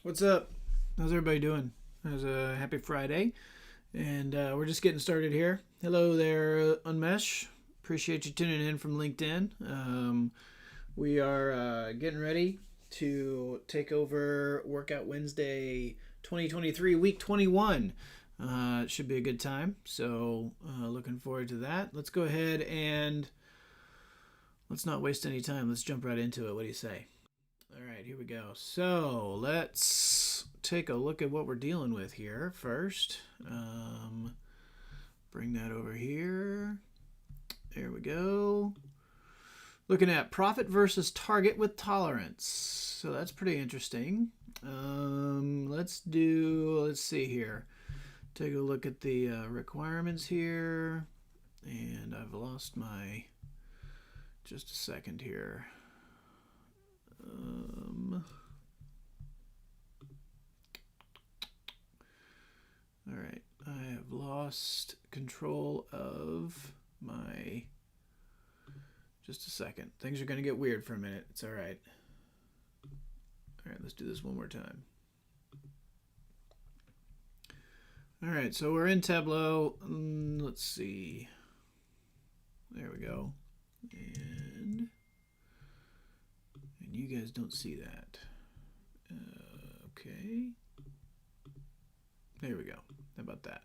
What's up? How's everybody doing? How's a happy Friday? And we're just getting started here. Hello there, Unmesh. Appreciate you tuning in from LinkedIn. We are getting ready to take over Workout Wednesday 2023, week 21. It should be a good time. So looking forward to that. Let's go ahead and let's not waste any time. Let's jump right into it. What do you say? All right, here we go. So let's take a look at what we're dealing with here first. Bring that over here. There we go. Looking at profit versus target with tolerance. So that's pretty interesting. Let's see here. Take a look at the requirements here. And I've lost my, just a second here. All right, I have lost control of my, just a second. Things are going to get weird for a minute. It's all right. All right, let's do this one more time. All right, so we're in Tableau. Let's see. There we go. And you guys don't see that. Okay. There we go. How about that?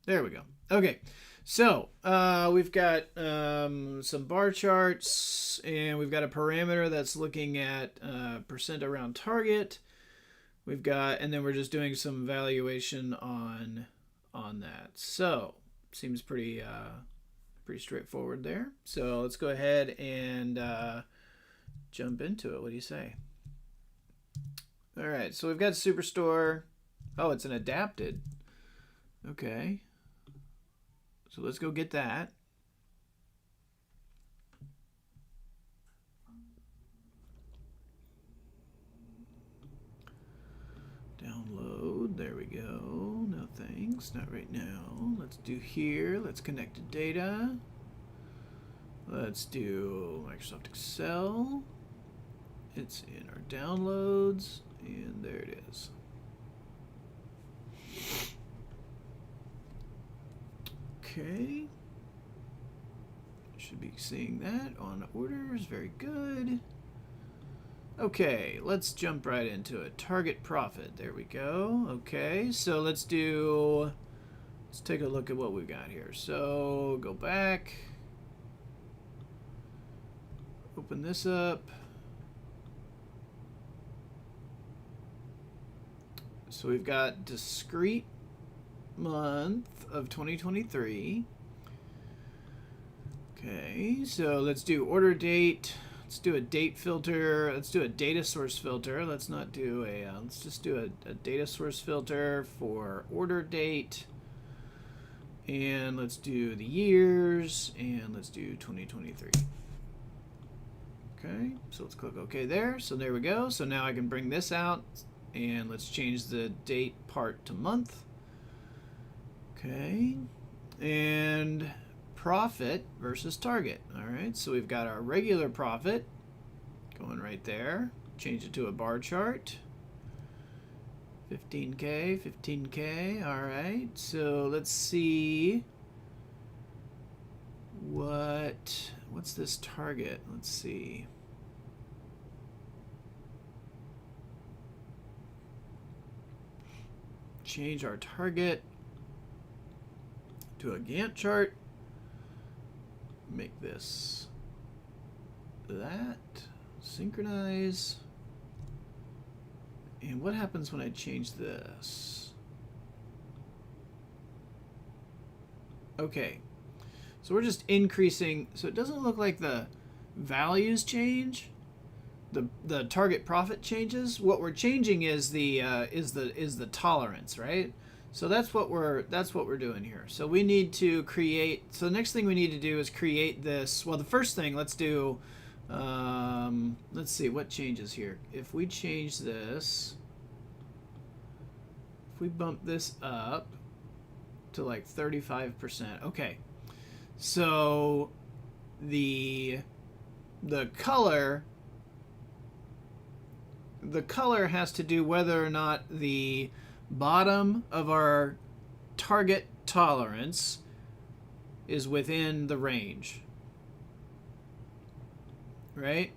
There we go. Okay. So we've got some bar charts, and we've got a parameter that's looking at percent around target. We've got, and then we're just doing some valuation on that. So seems pretty straightforward there. So let's go ahead and jump into it. What do you say? All right, so we've got Superstore. Oh, it's an adapted. Okay. So let's go get that. Download. There we go. No thanks. Not right now. Let's do here. Let's connect to data. Let's do Microsoft Excel. It's in our downloads, and there it is. Okay. Should be seeing that on orders. Very good. Okay, let's jump right into it. Target profit. There we go. Okay, so let's take a look at what we've got here. So go back. Open this up. So we've got discrete month of 2023. Okay, so let's do order date. Let's do a date filter. Let's do a data source filter. Let's not do a, let's just do a data source filter for order date. And let's do the years, and let's do 2023. Okay, so let's click OK there. So there we go. So now I can bring this out, and let's change the date part to month. Okay, and profit versus target. All right, so we've got our regular profit going right there. Change it to a bar chart. 15K, 15K. All right, so let's see what's this target? Let's see. Change our target to a Gantt chart. Make this that. Synchronize. And what happens when I change this? Okay. So we're just increasing. So it doesn't look like the values change. The target profit changes. What we're changing is the tolerance, right? So that's what we're doing here. So we need to create. So the next thing we need to do is create this. Well, the first thing, let's do. Let's see what changes here. If we change this, if we bump this up to like 35%. Okay. So the color the color has to do whether or not the bottom of our target tolerance is within the range, right?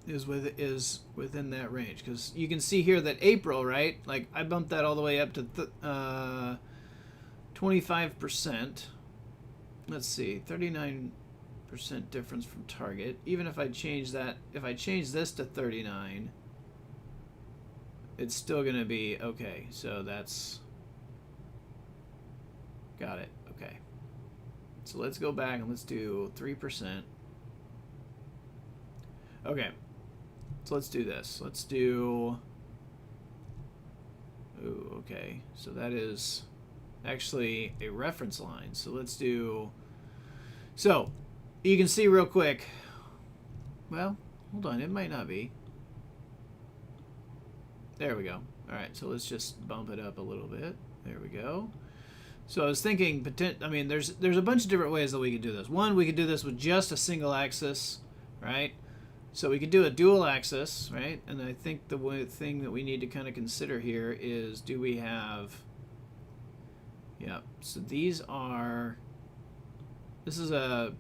Is within that range, because you can see here that April, right? Like I bumped that all the way up to 25%. Let's see, 39% difference from target. Even if I change that, if I change this to 39, it's still gonna be okay. So that's got it. Okay. So let's go back and let's do 3%. Okay. So let's do this. Let's do... Ooh, okay. So that is actually a reference line. So let's do... So, you can see real quick... Well, hold on. It might not be. There we go. Alright, so let's just bump it up a little bit. There we go. So I was thinking... I mean, there's a bunch of different ways that we could do this. One, we could do this with just a single axis, right? So we could do a dual axis, right? And I think the thing that we need to kind of consider here is, do we have... Yeah, so these are... This is a...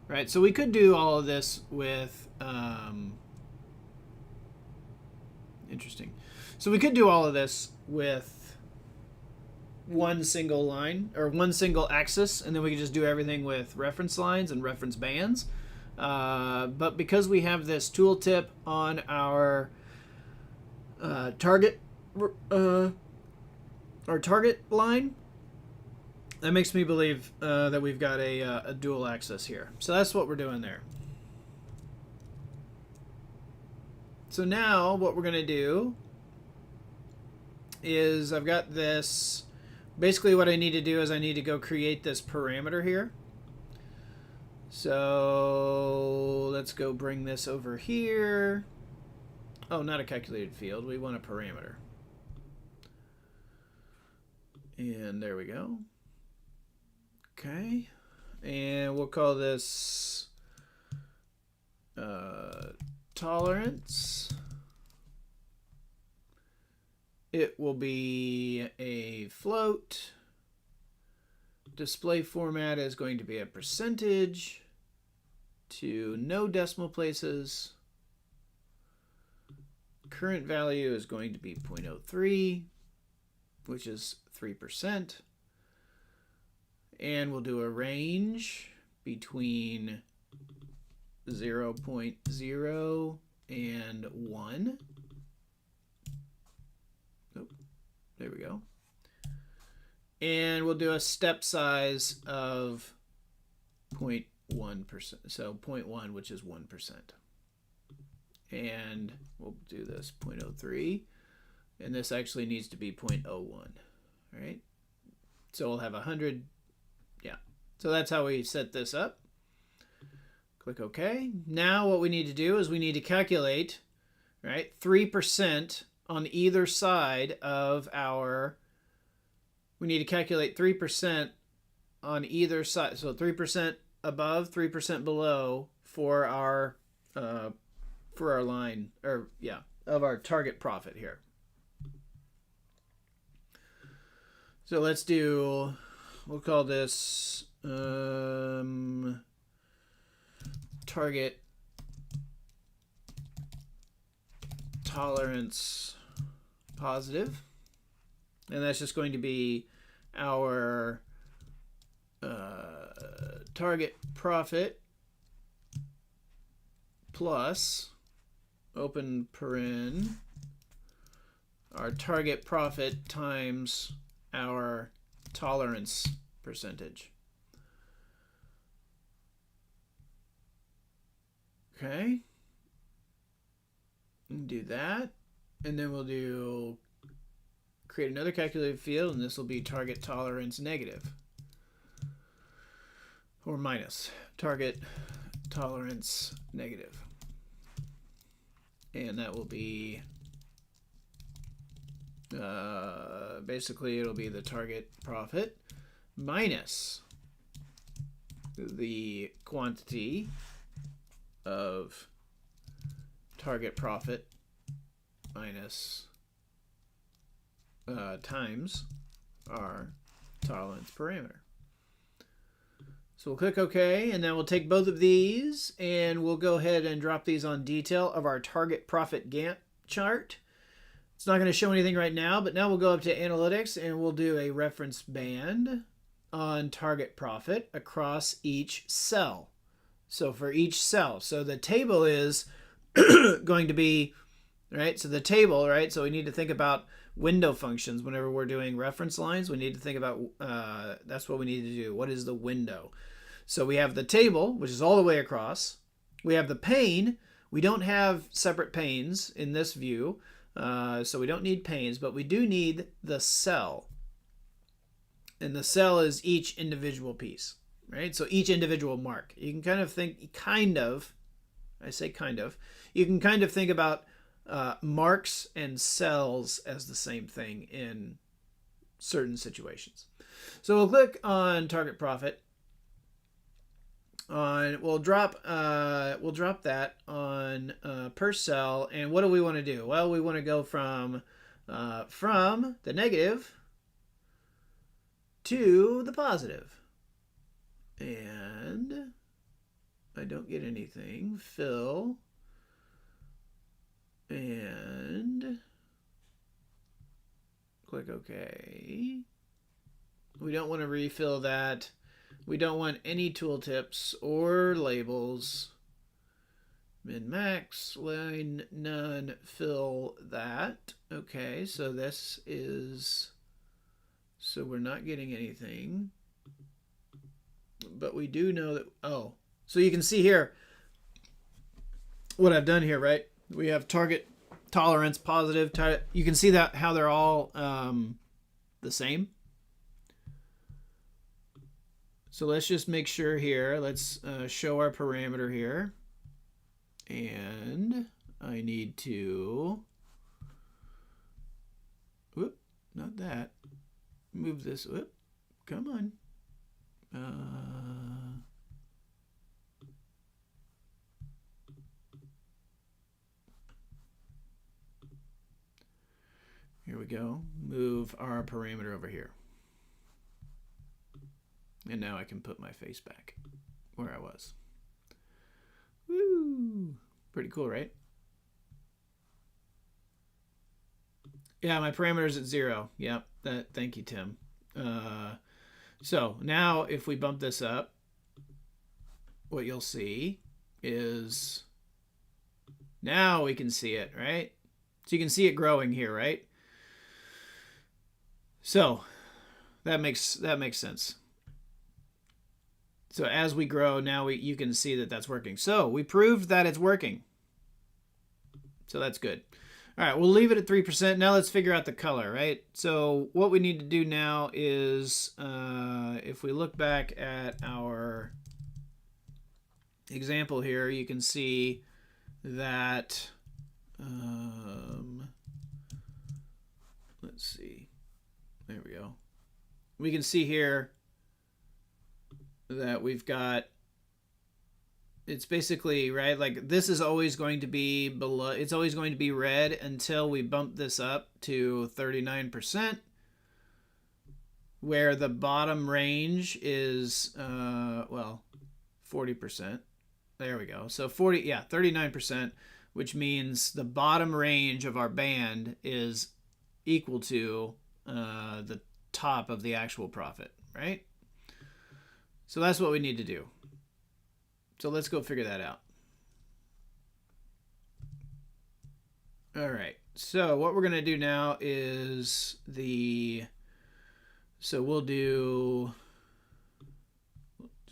Right, so we could do all of this with... Interesting. So we could do all of this with one single line or one single axis, and then we could just do everything with reference lines and reference bands. But because we have this tooltip on our target line, that makes me believe that we've got a dual axis here. So that's what we're doing there. So now what we're going to do is I've got this. Basically what I need to do is I need to go create this parameter here. So let's go bring this over here. Oh, not a calculated field. We want a parameter. And there we go. Okay. And we'll call this tolerance. It will be a float. Display format is going to be a percentage to no decimal places. Current value is going to be 0.03, which is 3%. And we'll do a range between 0.0 and 1. There we go. And we'll do a step size of 0.1%. So 0.1, which is 1%. And we'll do this 0.03. And this actually needs to be 0.01. Right? So we'll have 100. Yeah. So that's how we set this up. Click OK. Now what we need to do is we need to calculate, right, 3% on either side of our, we need to calculate 3% on either side. So 3% above, 3% below for our line, or yeah, of our target profit here. So let's do, we'll call this target tolerance positive, and that's just going to be our target profit plus, open paren, our target profit times our tolerance percentage. Okay. Do that, and then we'll do create another calculated field, and this will be target tolerance negative or minus target tolerance negative, and that will be basically it'll be the target profit minus the quantity of target profit minus times our tolerance parameter. So we'll click OK, and then we'll take both of these and we'll go ahead and drop these on detail of our target profit Gantt chart. It's not going to show anything right now, but now we'll go up to analytics and we'll do a reference band on target profit across each cell. So for each cell, so the table is going to be, right? So the table, right? So we need to think about window functions whenever we're doing reference lines. We need to think about, that's what we need to do. What is the window? So we have the table, which is all the way across. We have the pane. We don't have separate panes in this view, so we don't need panes, but we do need the cell. And the cell is each individual piece, right? So each individual mark. You can kind of think, I say kind of, you can kind of think about marks and cells as the same thing in certain situations. So we'll click on target profit. We'll drop that on per cell. And what do we want to do? Well, we want to go from the negative to the positive. And I don't get anything. Fill. And click OK. We don't want to refill that. We don't want any tooltips or labels. Min max, line, none, fill that. Okay, so this is, so we're not getting anything. But we do know that, oh, so you can see here what I've done here, right? We have target tolerance, positive. You can see that how they're all the same. So let's just make sure here. Let's show our parameter here. And I need to, whoop, not that. Move this, whoop, come on. Here we go. Move our parameter over here. And now I can put my face back where I was. Woo! Pretty cool, right? Yeah, my parameter is at 0. Yep. Thank you, Tim. So now if we bump this up, what you'll see is now we can see it, right? So you can see it growing here, right? So that makes sense. So as we grow, now you can see that that's working. So we proved that it's working. So that's good. All right, we'll leave it at 3%. Now let's figure out the color, right? So what we need to do now is, if we look back at our example here, you can see that, let's see. There we go. We can see here that we've got, it's basically, right, like this is always going to be below, it's always going to be red until we bump this up to 39%, where the bottom range is, well, 40%. There we go. So 39%, which means the bottom range of our band is equal to the top of the actual profit, right? So that's what we need to do. So let's go figure that out. All right. So what we're going to do now is so we'll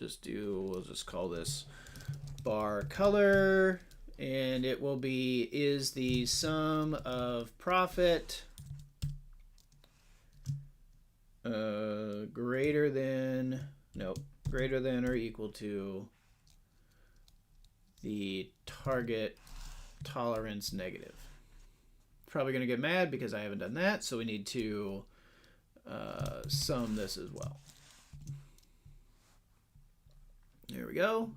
just call this bar color, and it will be, is the sum of profit greater than or equal to the target tolerance negative. Probably going to get mad because I haven't done that, so we need to sum this as well. There we go.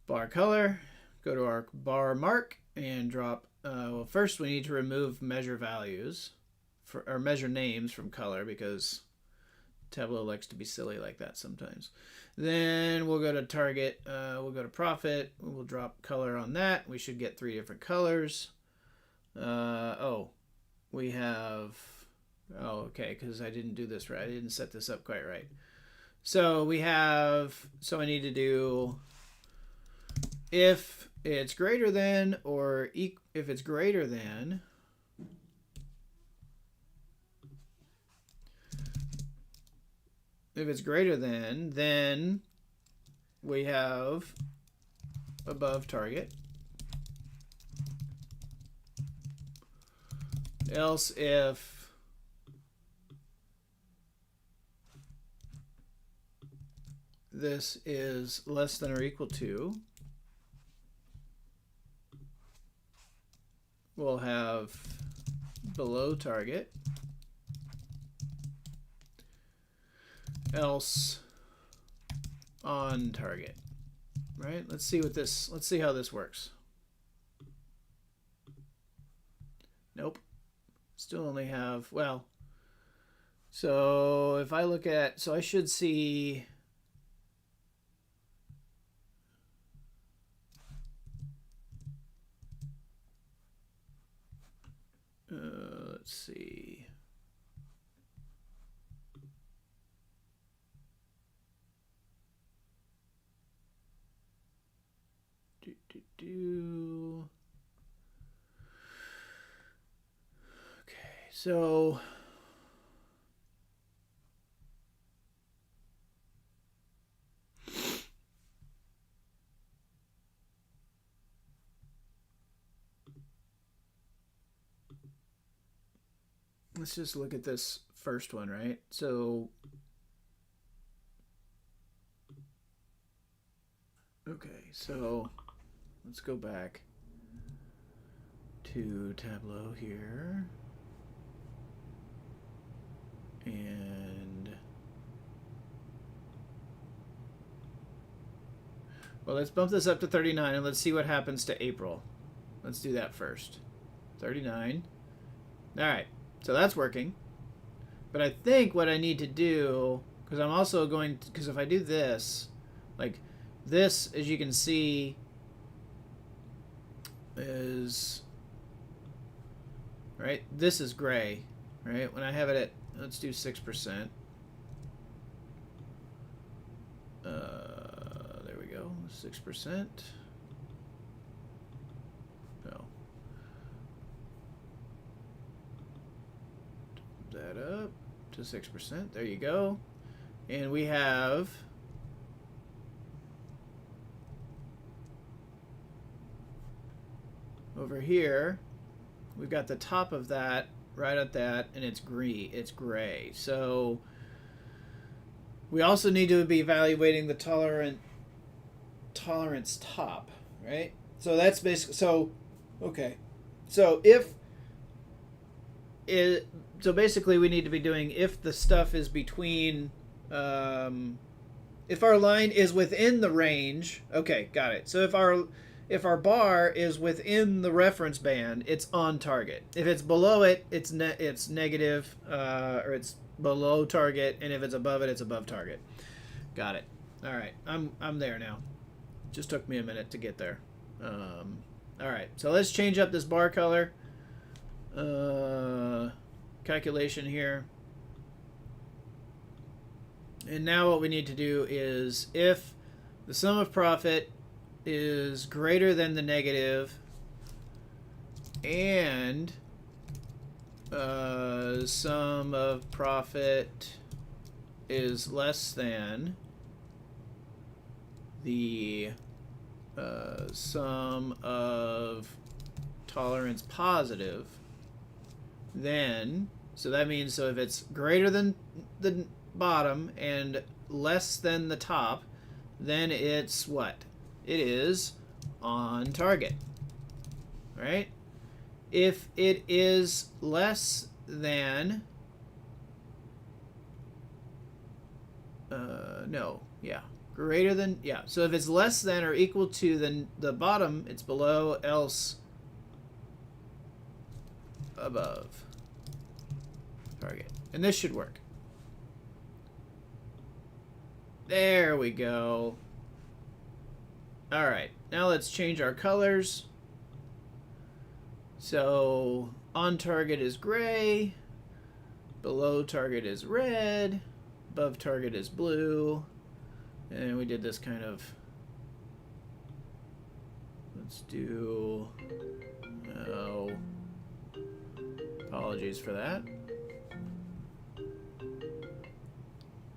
Bar color. go to our bar mark and drop, well, first we need to remove measure values, or measure names from color, because Tableau likes to be silly like that sometimes. Then we'll go to target, we'll go to profit, we'll drop color on that. We should get 3 different colors. We have, okay, because I didn't do this right. I didn't set this up quite right. So we have, so I need to do if it's greater than, or if it's greater than, then we have above target. Else if this is less than or equal to, we'll have below target. Else on target. Right? Let's see how this works. Nope. Still only have, well, so if I look at, so I should see, let's see. Okay, so let's just look at this first one, right? So, okay, so let's go back to Tableau here. And, well, let's bump this up to 39 and let's see what happens to April. Let's do that first. 39. All right, so that's working. But I think what I need to do, because I'm also going to, because if I do this, like this, as you can see, is, right, this is gray, right? When I have it at, let's do 6%. There we go, 6%. No. That up to 6%. There you go. And we have over here, we've got the top of that right at that, and it's green. It's gray. So we also need to be evaluating the tolerance top, right? So that's basically, so okay. So if it, so basically we need to be doing if the stuff is between, if our line is within the range, okay, got it. So if our bar is within the reference band, it's on target. If it's below it, it's negative, or it's below target, and if it's above it, it's above target. Got it. All right, I'm there now. Just took me a minute to get there. All right, so let's change up this bar color. Calculation here. And now what we need to do is if the sum of profit is greater than the negative and sum of profit is less than the sum of tolerance positive, then, so that means, so if it's greater than the bottom and less than the top, then it's what? It is on target, right? If it is less than, Greater than, yeah. So if it's less than or equal to the bottom, it's below, else above target. And this should work. There we go. All right, now let's change our colors. So on target is gray, below target is red, above target is blue, and we did this kind of, let's do, oh, apologies for that.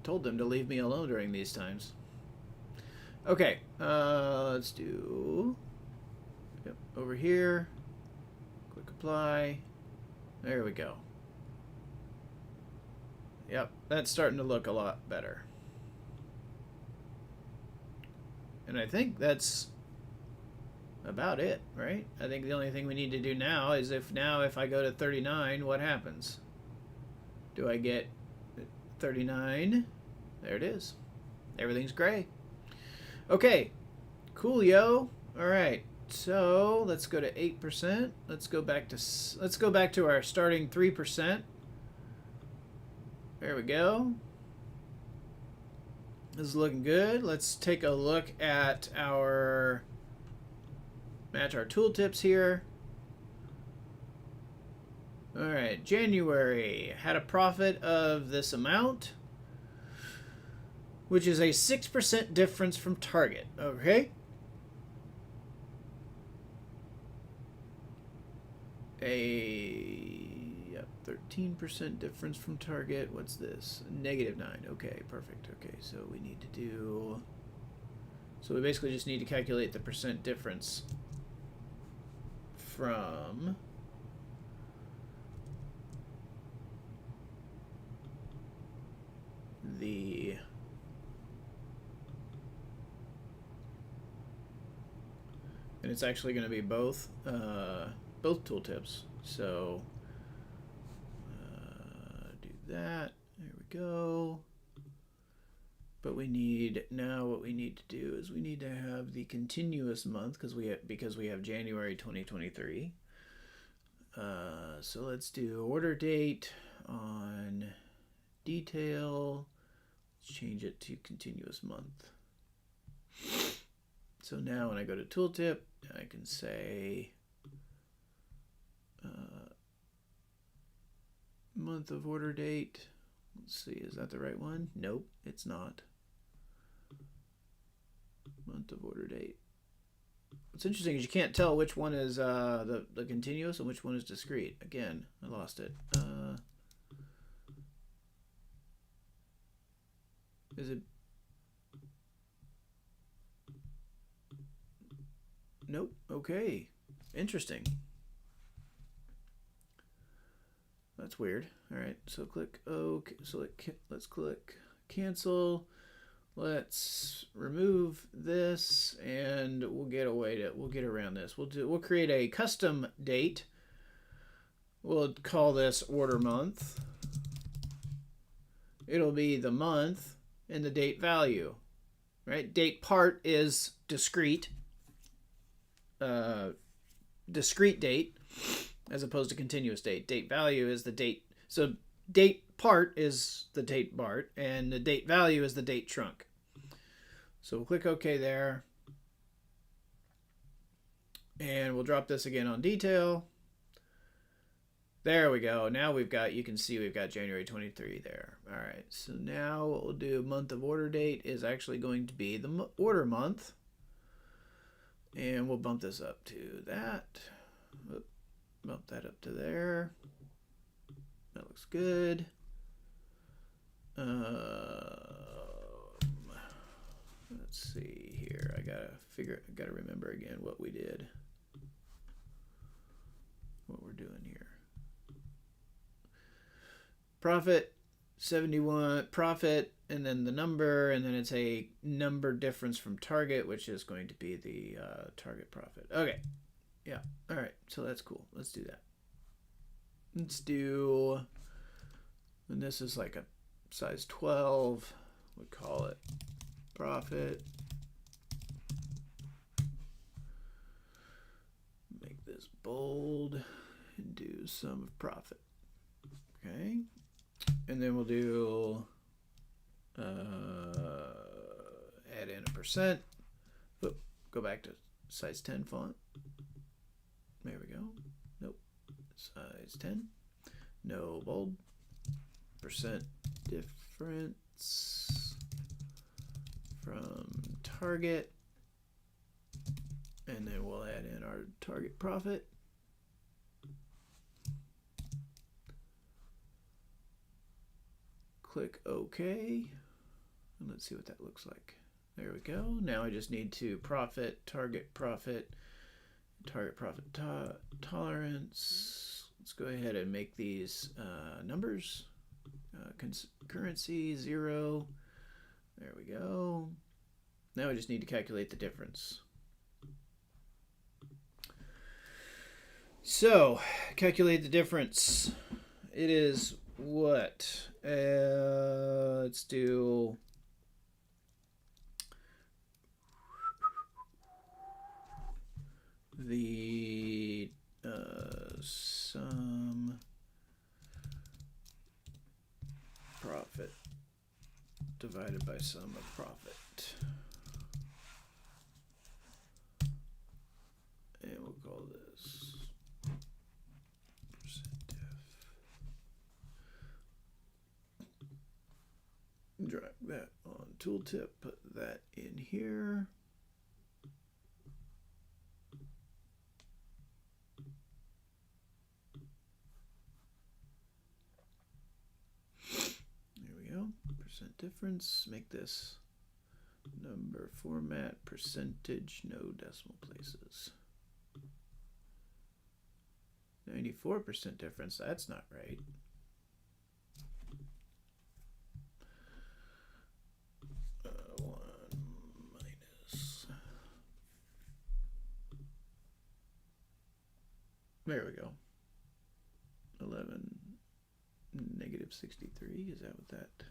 Told them to leave me alone during these times. Okay, let's do, yep, over here, click apply, there we go. Yep, that's starting to look a lot better. And I think that's about it, right? I think the only thing we need to do now is if I go to 39, what happens? Do I get 39? There it is. Everything's gray. Okay, coolio. All right, so let's go to 8%. Let's go back to our starting 3%. There we go. This is looking good. Let's take a look at our match our tooltips here. All right, January had a profit of this amount, which is a 6% difference from target. Okay. A 13% difference from target. What's this? -9. Okay, perfect. Okay, so we need to do. So we basically just need to calculate the percent difference from the and it's actually going to be both tooltips. So do that. There we go. But we need now. What we need to do is we need to have the continuous month because we have January 2023. So let's do order date on detail. Let's change it to continuous month. So now when I go to tooltip, I can say month of order date. Let's see, is that the right one? Nope, it's not. Month of order date. What's interesting is you can't tell which one is the continuous and which one is discrete. Again, I lost it. Is it? Nope. Okay. Interesting. That's weird. All right. So click OK. So let's click cancel. Let's remove this, and we'll get around this. We'll create a custom date. We'll call this order month. It'll be the month and the date value, right? Date part is discrete. Discrete date as opposed to continuous date. Date value is the date. So date part is the date part, and the date value is the date trunk. So we'll click OK there. And we'll drop this again on detail. There we go. Now you can see we've got January 23 there. All right. So now what we'll do, month of order date is actually going to be the order month. And we'll bump this up to that. Bump that up to there. That looks good. Let's see here. I gotta remember again what we did. What we're doing here. Profit 71, profit, and then the number, and then it's a number difference from target, which is going to be the target profit. Okay. Yeah. All right. So that's cool. Let's do that. Let's do, and this is like a size 12. We'll call it profit. Make this bold and do sum of profit. Okay. And then we'll do add in a percent. Oop, go back to size 10 font. There we go. Nope. Size 10. No bold. Percent difference from target. And then we'll add in our target profit. Click OK. And let's see what that looks like. There we go. Now I just need to target profit tolerance. Let's go ahead and make these numbers. Currency 0. There we go. Now I just need to calculate the difference. So, calculate the difference. It is what? Let's do the sum profit divided by sum of profit. And we'll call this percent diff. Drag that on tooltip, put that in here. There we go. Percent difference. Make this number format percentage, no decimal places. 94% difference. That's not right. There we go. 11 negative 63. Is that what that?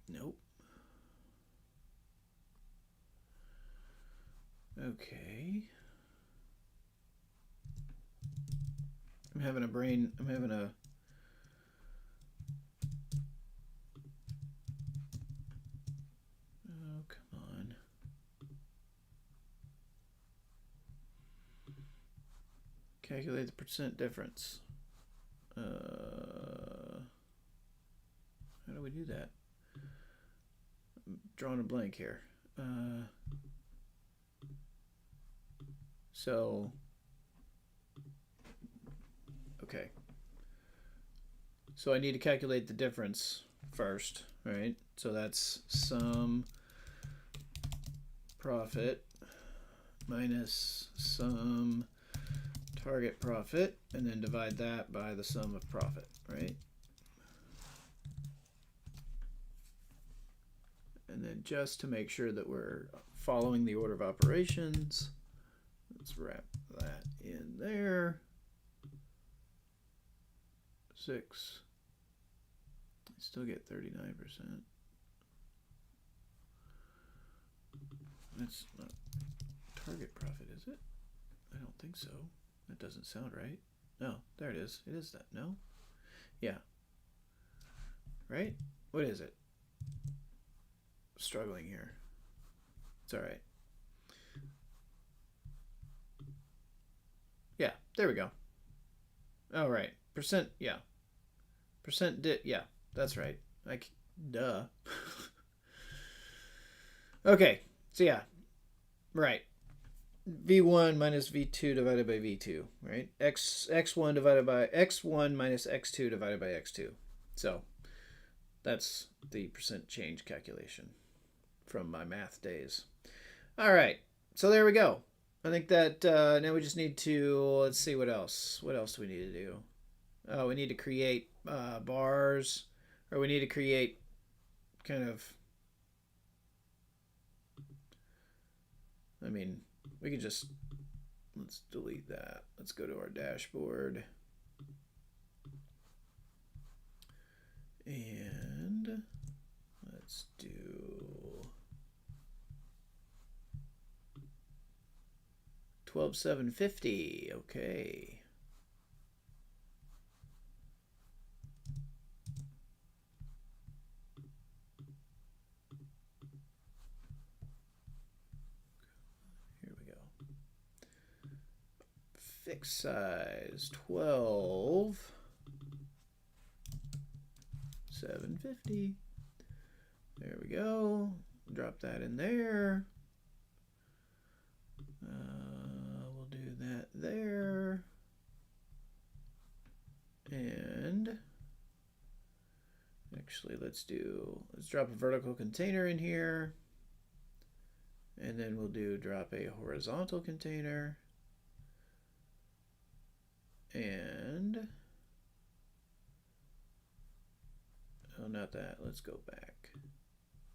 Nope. Okay. I'm having a oh, come on. Calculate the percent difference. How do we do that? I'm drawing a blank here. So, okay. So I need to calculate the difference first, right? So that's sum profit minus sum target profit, and then divide that by the sum of profit, right? And then just to make sure that we're following the order of operations, let's wrap that in there. 6. I still get 39%. That's not target profit, is it? I don't think so. That doesn't sound right. No, there it is. It is that. No? Yeah. Right? What is it? Struggling here. It's all right. Yeah, there we go. All right. Percent, yeah. Yeah, that's right. Like, duh. Okay, so yeah. Right. V1 minus V2 divided by V2, right? X1 divided by X1 minus X2 divided by X2. So that's the percent change calculation from my math days. All right, so there we go. I think that now we just need to, let's see what else. What else do we need to do? Oh, we need to create bars, or we need to create kind of, I mean, we could just let's delete that. Let's go to our dashboard. And let's do $12,750. Okay. Here we go. Fixed size 12,750. There we go. Drop that in there. We'll do that there. And actually, let's drop a vertical container in here. And then we'll drop a horizontal container. And oh, not that. Let's go back.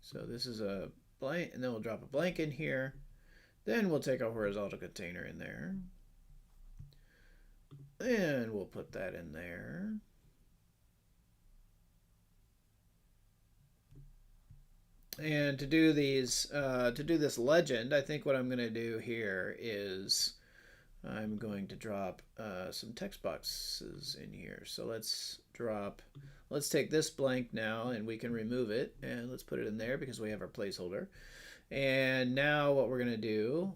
So this is a blank, and then we'll drop a blank in here. Then we'll take a horizontal container in there. And we'll put that in there. And to do these, to do this legend, I think what I'm going to do here is I'm going to drop some text boxes in here. So let's take this blank now, and we can remove it, and let's put it in there because we have our placeholder. And now what we're going to do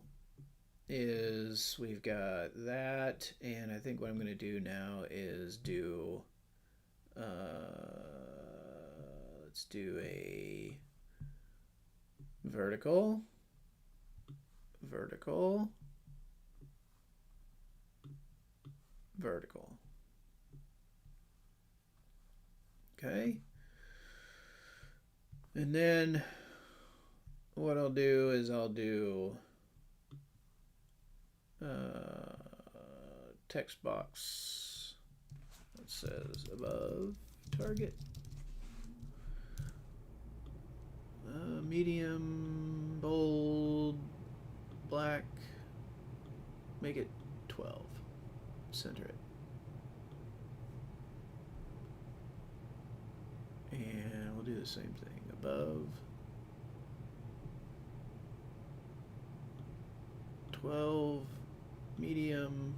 is we've got that, and I think what I'm going to do now is let's do a vertical, vertical, vertical. Okay. And then what I'll do is I'll do text box that says above target, medium, bold, black, make it 12, center it. And we'll do the same thing above 12, medium.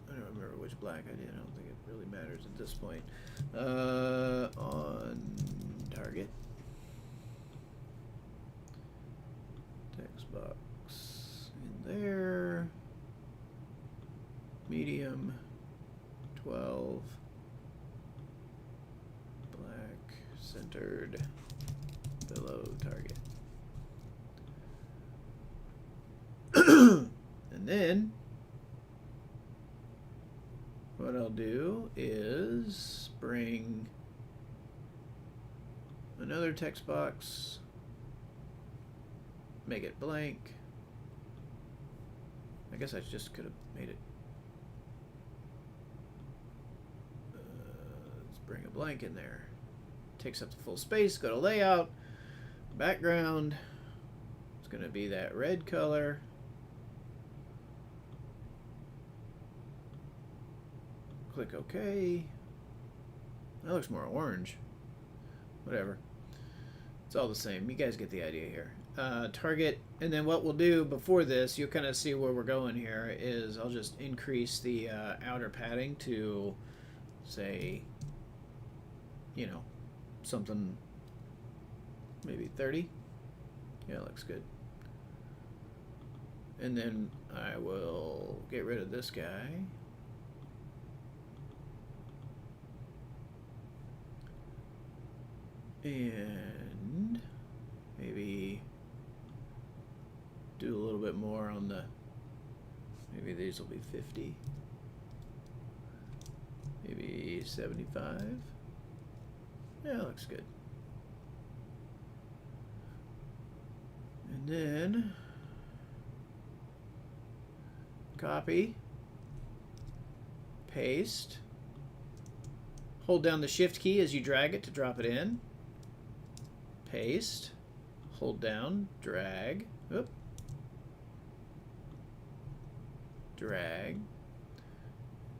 I don't remember which black I did. I don't think it really matters at this point. On target. Text box in there. Medium 12. Black centered below target. And then what I'll do is bring another text box, make it blank. I guess I just could have made it. Let's bring a blank in there. Takes up the full space. Go to layout, background. It's going to be that red color. Click OK. That looks more orange. Whatever. It's all the same. You guys get the idea here. Target, and then what we'll do before this, you'll kind of see where we're going here, is I'll just increase the outer padding to, say, you know, something maybe 30. Yeah, looks good. And then I will get rid of this guy. And maybe do a little bit more on the, maybe these will be 50, maybe 75. Yeah, looks good. And then copy, paste, hold down the shift key as you drag it to drop it in. Paste, hold down, drag, oop, drag.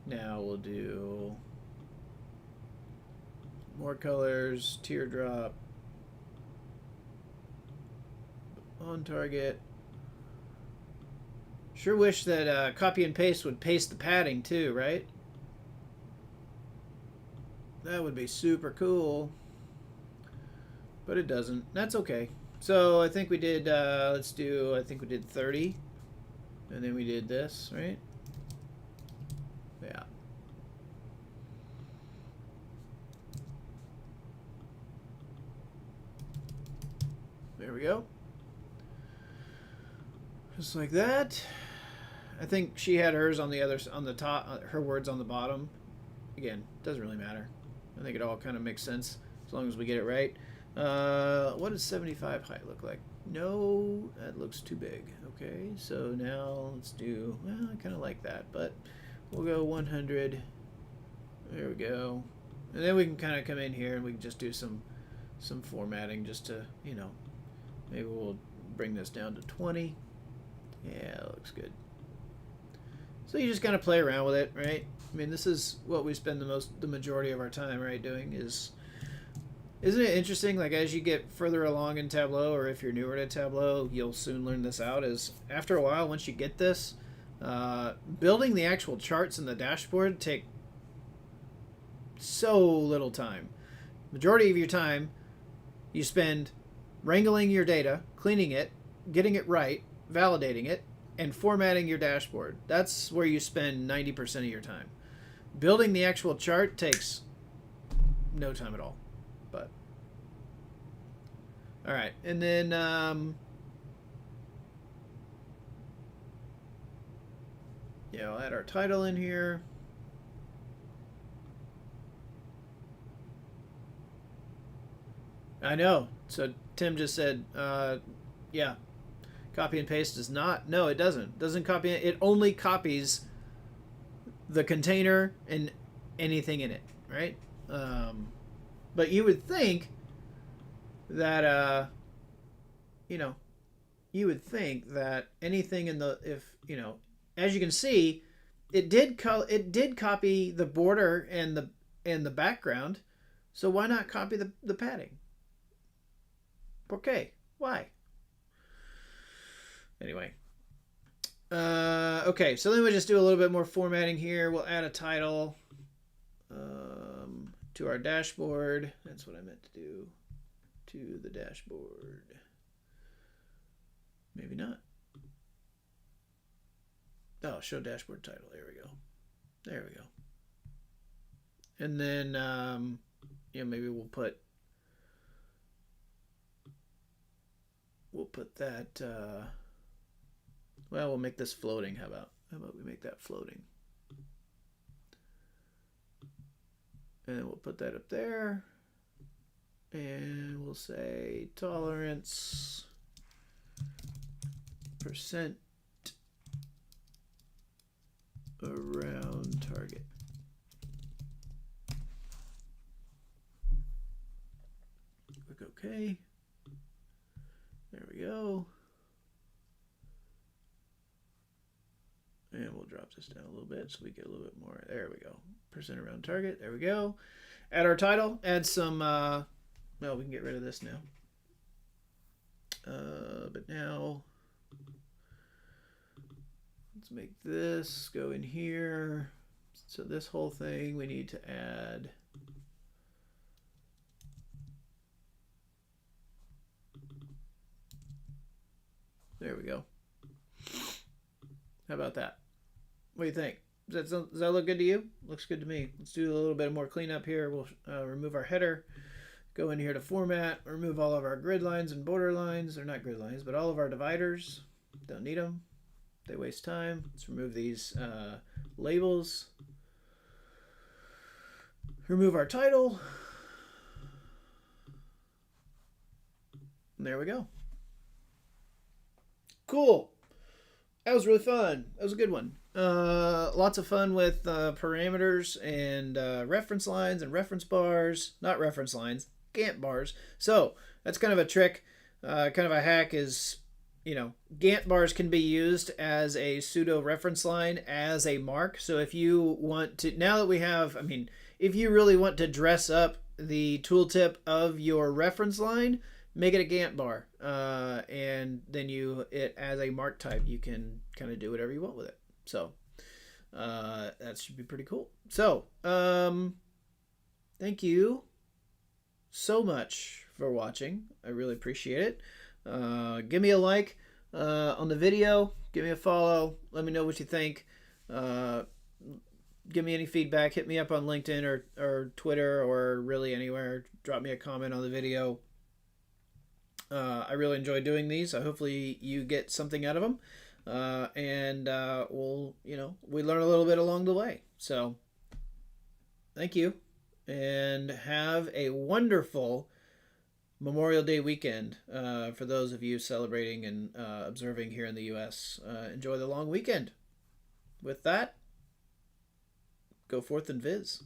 Now we'll do more colors, teardrop, on target. Sure wish that copy and paste would paste the padding too, right? That would be super cool. But it doesn't. That's okay. So I think we did, let's do, I think we did 30. And then we did this, right? Yeah. There we go. Just like that. I think she had hers on the other, on the top, her words on the bottom. Again, doesn't really matter. I think it all kind of makes sense as long as we get it right. What does 75 height look like? No, that looks too big. Okay, so now let's do, well, I kind of like that, but we'll go 100. There we go. And then we can kind of come in here and we can just do some formatting just to, you know, maybe we'll bring this down to 20. Yeah, that looks good. So you just kind of play around with it, right? I mean, this is what we spend the majority of our time, right, doing is, isn't it interesting, like as you get further along in Tableau, or if you're newer to Tableau, you'll soon learn this out, is after a while, once you get this, building the actual charts in the dashboard take so little time. Majority of your time you spend wrangling your data, cleaning it, getting it right, validating it, and formatting your dashboard. That's where you spend 90% of your time. Building the actual chart takes no time at all. But all right, and then yeah, I'll add our title in here. I know. So Tim just said, yeah, copy and paste does not. No, it doesn't. Doesn't copy. It only copies the container and anything in it, right? But you would think that, you know, you would think that anything in the, if, you know, as you can see, it did copy the border and the background. So why not copy the padding? Okay, why? Anyway. Okay, so then we just do a little bit more formatting here. We'll add a title to our dashboard. That's what I meant to do. To the dashboard. Maybe not. Oh, show dashboard title. There we go. There we go. And then, you know, maybe we'll put that, well, we'll make this floating. How about we make that floating? And then we'll put that up there. And we'll say tolerance percent around target. Click OK. There we go. And we'll drop this down a little bit so we get a little bit more. There we go. Percent around target. There we go. Add our title. Add some, well, we can get rid of this now. But now, let's make this go in here. So this whole thing we need to add. There we go. How about that? What do you think? Does that look good to you? Looks good to me. Let's do a little bit more cleanup here. We'll remove our header. Go in here to format. Remove all of our grid lines and border lines. They're not grid lines, but all of our dividers. Don't need them. They waste time. Let's remove these labels. Remove our title. And there we go. Cool. That was really fun. That was a good one. Lots of fun with parameters and reference lines and reference bars. Not reference lines, Gantt bars. So that's kind of a trick. Kind of a hack is Gantt bars can be used as a pseudo reference line as a mark. So if you want to, now that we have, if you really want to dress up the tooltip of your reference line, make it a Gantt bar, and then it as a mark type, you can kind of do whatever you want with it. So that should be pretty cool. So thank you so much for watching. I really appreciate it. Give me a like on the video. Give me a follow. Let me know what you think. Give me any feedback. Hit me up on LinkedIn or Twitter or really anywhere. Drop me a comment on the video. I really enjoy doing these. Hopefully you get something out of them. And we learn a little bit along the way. So thank you and have a wonderful Memorial Day weekend for those of you celebrating and observing here in the U.S. Enjoy the long weekend. With that, go forth and viz.